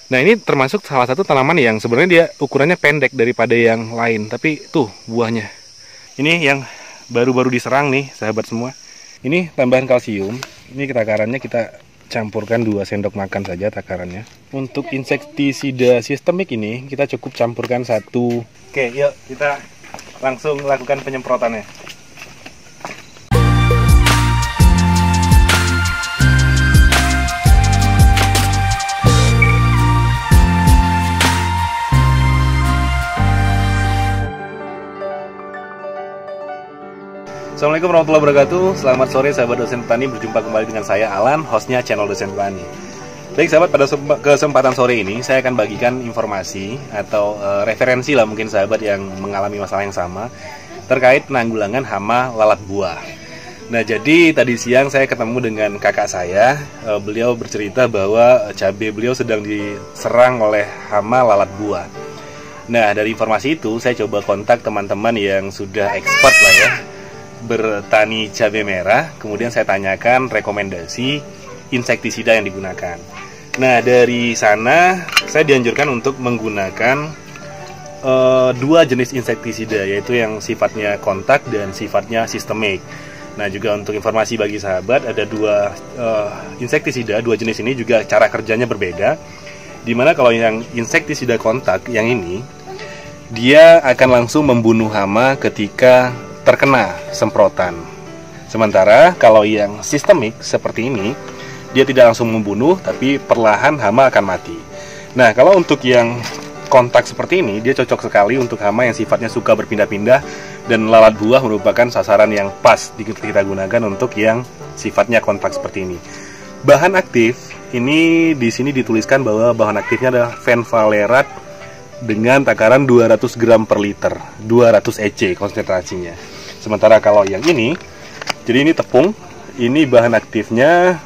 Nah, ini termasuk salah satu tanaman yang sebenarnya dia ukurannya pendek daripada yang lain, tapi tuh buahnya. Ini yang baru-baru diserang nih, sahabat semua. Ini tambahan kalsium. Ini takarannya kita campurkan 2 sendok makan saja takarannya. Untuk insektisida sistemik ini kita cukup campurkan 1. Oke, yuk kita langsung lakukan penyemprotannya. Assalamualaikum warahmatullahi wabarakatuh. Selamat sore sahabat dosen petani, berjumpa kembali dengan saya Alan, hostnya channel dosen petani. Baik sahabat, pada kesempatan sore ini saya akan bagikan informasi atau referensi lah mungkin sahabat yang mengalami masalah yang sama terkait penanggulangan hama lalat buah. Nah, jadi tadi siang saya ketemu dengan kakak saya. Beliau bercerita bahwa cabai beliau sedang diserang oleh hama lalat buah. Nah, dari informasi itu saya coba kontak teman-teman yang sudah expert lah ya bertani cabai merah, kemudian saya tanyakan rekomendasi insektisida yang digunakan. Nah, dari sana saya dianjurkan untuk menggunakan 2 jenis insektisida, yaitu yang sifatnya kontak dan sifatnya sistemik. Nah, juga untuk informasi bagi sahabat, ada 2 insektisida, 2 jenis ini juga cara kerjanya berbeda. Dimana kalau yang insektisida kontak yang ini, dia akan langsung membunuh hama ketika terkena semprotan. Sementara kalau yang sistemik seperti ini, dia tidak langsung membunuh, tapi perlahan hama akan mati. Nah, kalau untuk yang kontak seperti ini, dia cocok sekali untuk hama yang sifatnya suka berpindah-pindah, dan lalat buah merupakan sasaran yang pas kita gunakan untuk yang sifatnya kontak seperti ini. Bahan aktif ini di sini dituliskan bahwa bahan aktifnya adalah fenvalerat dengan takaran 200 gram per liter, 200 EC konsentrasinya. Sementara kalau yang ini, jadi ini tepung, ini bahan aktifnya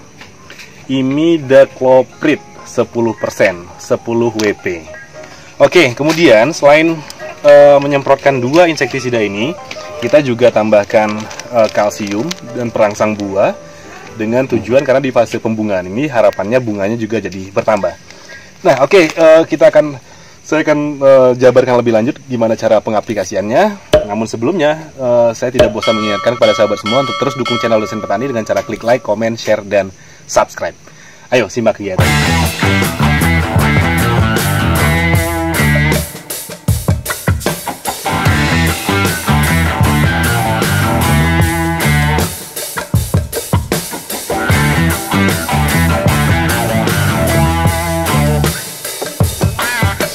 imidacloprid 10%, 10 WP. Oke, kemudian selain menyemprotkan 2 insektisida ini, kita juga tambahkan kalsium dan perangsang buah dengan tujuan karena di fase pembungaan ini harapannya bunganya juga jadi bertambah. Nah, oke, saya akan jabarkan lebih lanjut gimana cara pengaplikasiannya. Namun sebelumnya, saya tidak bosan mengingatkan kepada sahabat semua untuk terus dukung channel Dosen Petani dengan cara klik like, comment, share, dan subscribe. Ayo, simak kegiatan.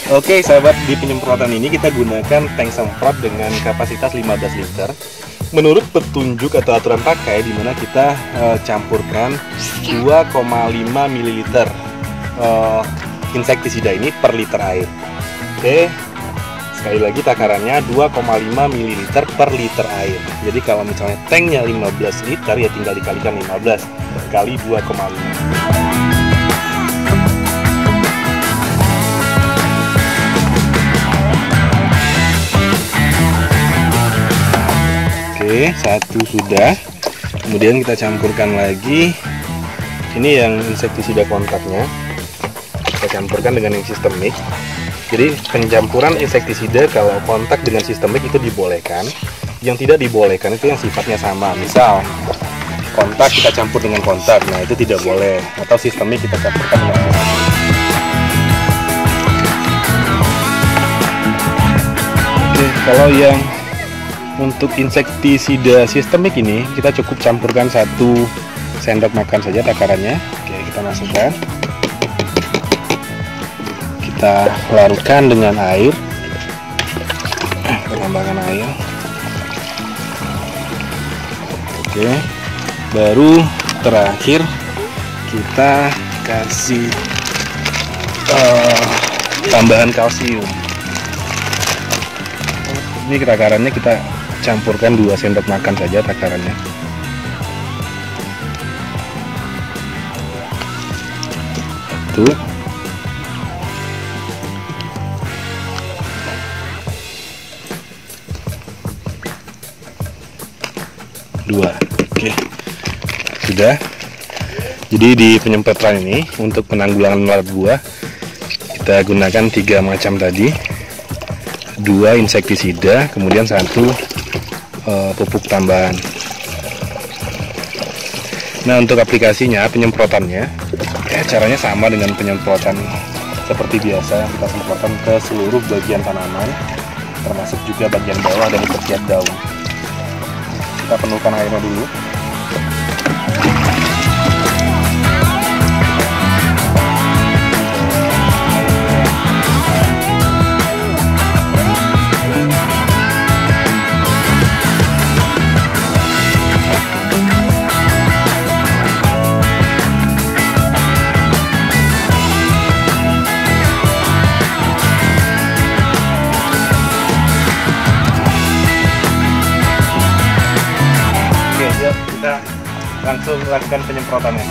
Oke sahabat, di penyemprotan ini kita gunakan tank semprot dengan kapasitas 15 liter. Menurut petunjuk atau aturan pakai, di mana kita campurkan 2,5 ml insektisida ini per liter air. Oke, sekali lagi takarannya 2,5 ml per liter air. Jadi kalau misalnya tanknya 15 liter, ya tinggal dikalikan 15 kali 2,5. Oke, 1 sudah. Kemudian kita campurkan lagi. Ini yang insektisida kontaknya. Kita campurkan dengan yang sistemik. Jadi pencampuran insektisida kalau kontak dengan sistemik itu dibolehkan. Yang tidak dibolehkan itu yang sifatnya sama. Misal kontak kita campur dengan kontak, nah itu tidak boleh. Atau sistemik kita campurkan dengan sistemik. Oke, kalau yang untuk insektisida sistemik ini kita cukup campurkan 1 sendok makan saja takarannya. Oke, kita masukkan. Kita larutkan dengan air. Kita tambahkan air. Oke. Baru terakhir kita kasih tambahan kalsium. Ini takarannya kita campurkan 2 sendok makan saja takarannya. Tuh. 2. Oke, sudah. Jadi di penyemprotan ini untuk penanggulangan lalat buah Kita gunakan 3 macam tadi, 2 insektisida, kemudian 1 pupuk tambahan. Nah, untuk aplikasinya, penyemprotannya, caranya sama dengan penyemprotan seperti biasa yang kita semprotkan ke seluruh bagian tanaman, termasuk juga bagian bawah dan setiap daun. Kita penuhkan airnya dulu. Kita langsung lakukan penyemprotannya.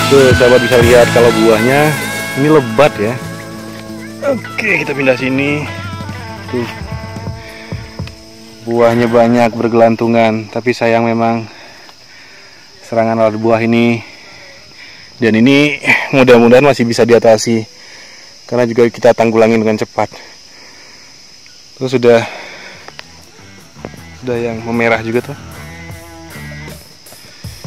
Tuh, sahabat bisa lihat kalau buahnya ini lebat ya. Oke, kita pindah sini. Tuh, buahnya banyak bergelantungan, tapi sayang memang serangan lalat buah ini. Dan ini mudah-mudahan masih bisa diatasi, karena juga kita tanggulangi dengan cepat. Terus sudah yang memerah juga tuh.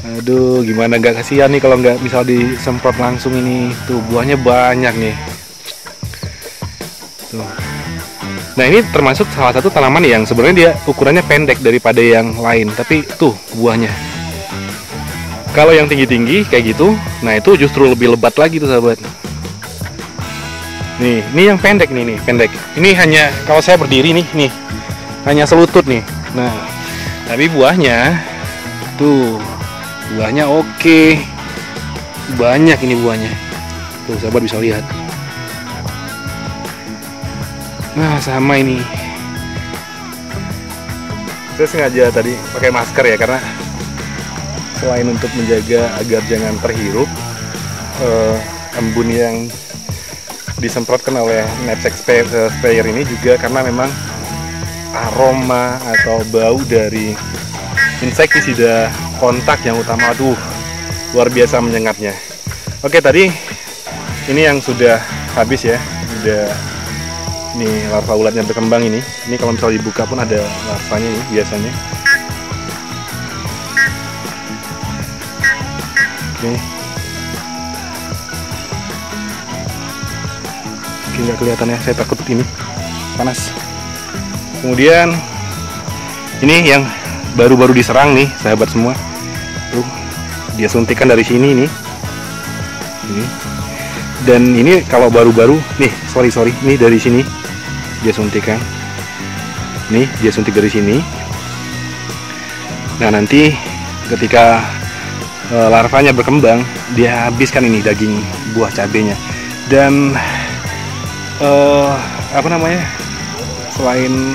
Aduh, gimana nggak kasihan nih kalau nggak bisa disemprot langsung ini. Tuh, buahnya banyak nih. Tuh. Nah, ini termasuk salah satu tanaman yang sebenarnya dia ukurannya pendek daripada yang lain, tapi tuh buahnya. Kalau yang tinggi-tinggi kayak gitu, nah itu justru lebih lebat lagi tuh sahabat. Nih, ini yang pendek nih, pendek. Ini hanya kalau saya berdiri nih, hanya selutut nih. Nah, tapi buahnya tuh. Buahnya oke. Banyak ini buahnya. Tuh, sahabat bisa lihat. Nah, sama ini. Saya sengaja tadi pakai masker ya, karena selain untuk menjaga agar jangan terhirup embun yang disemprotkan oleh knapsack sprayer ini, juga karena memang aroma atau bau dari insektisida kontak yang utama, aduh, luar biasa menyengatnya. Oke, tadi ini yang sudah habis ya, udah nih larva ulatnya berkembang ini. Ini kalau misalnya dibuka pun ada larvanya nih biasanya. Oke, nggak kelihatan ya, saya takut ini panas. Kemudian ini yang baru-baru diserang nih sahabat semua. Tuh, dia suntikan dari sini nih. Ini. Dan ini kalau baru-baru nih, sorry, ini dari sini dia suntikan. Nih, dia suntik dari sini. Nah, nanti ketika larvanya berkembang, dia habiskan ini daging buah cabenya. Dan selain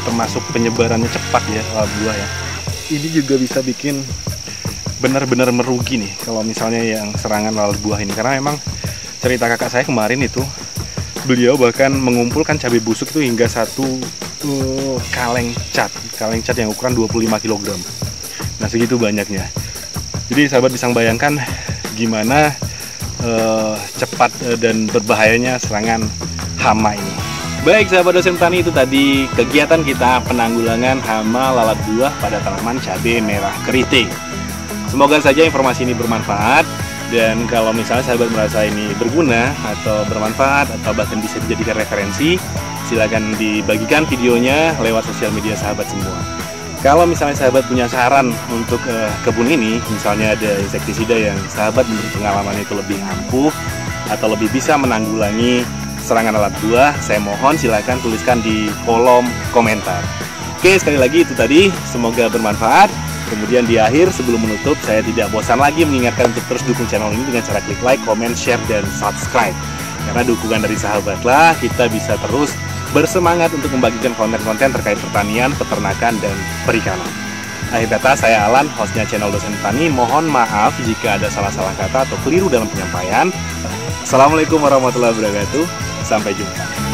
termasuk penyebarannya cepat ya lalat buah ya, ini juga bisa bikin benar-benar merugi nih kalau misalnya yang serangan lalat buah ini. Karena memang cerita kakak saya kemarin itu, beliau bahkan mengumpulkan cabai busuk itu hingga 1 kaleng cat yang ukuran 25 kg. Nah, segitu banyaknya. Jadi sahabat bisa bayangkan gimana cepat dan berbahayanya serangan hama ini. Baik sahabat dosen petani, itu tadi kegiatan kita penanggulangan hama lalat buah pada tanaman cabai merah keriting. Semoga saja informasi ini bermanfaat, dan kalau misalnya sahabat merasa ini berguna atau bermanfaat atau bahkan bisa dijadikan referensi, silakan dibagikan videonya lewat sosial media sahabat semua. Kalau misalnya sahabat punya saran untuk kebun ini, misalnya ada insektisida yang sahabat menurut pengalaman itu lebih ampuh atau lebih bisa menanggulangi serangan alat buah, saya mohon silakan tuliskan di kolom komentar. Oke, sekali lagi itu tadi, semoga bermanfaat. Kemudian di akhir sebelum menutup, saya tidak bosan lagi mengingatkan untuk terus dukung channel ini dengan cara klik like, comment, share, dan subscribe. Karena dukungan dari sahabatlah kita bisa terus bersemangat untuk membagikan konten-konten terkait pertanian, peternakan, dan perikanan. Akhir kata, saya Alan, hostnya channel Dosen Petani. Mohon maaf jika ada salah-salah kata atau keliru dalam penyampaian. Assalamualaikum warahmatullahi wabarakatuh. Sampai jumpa.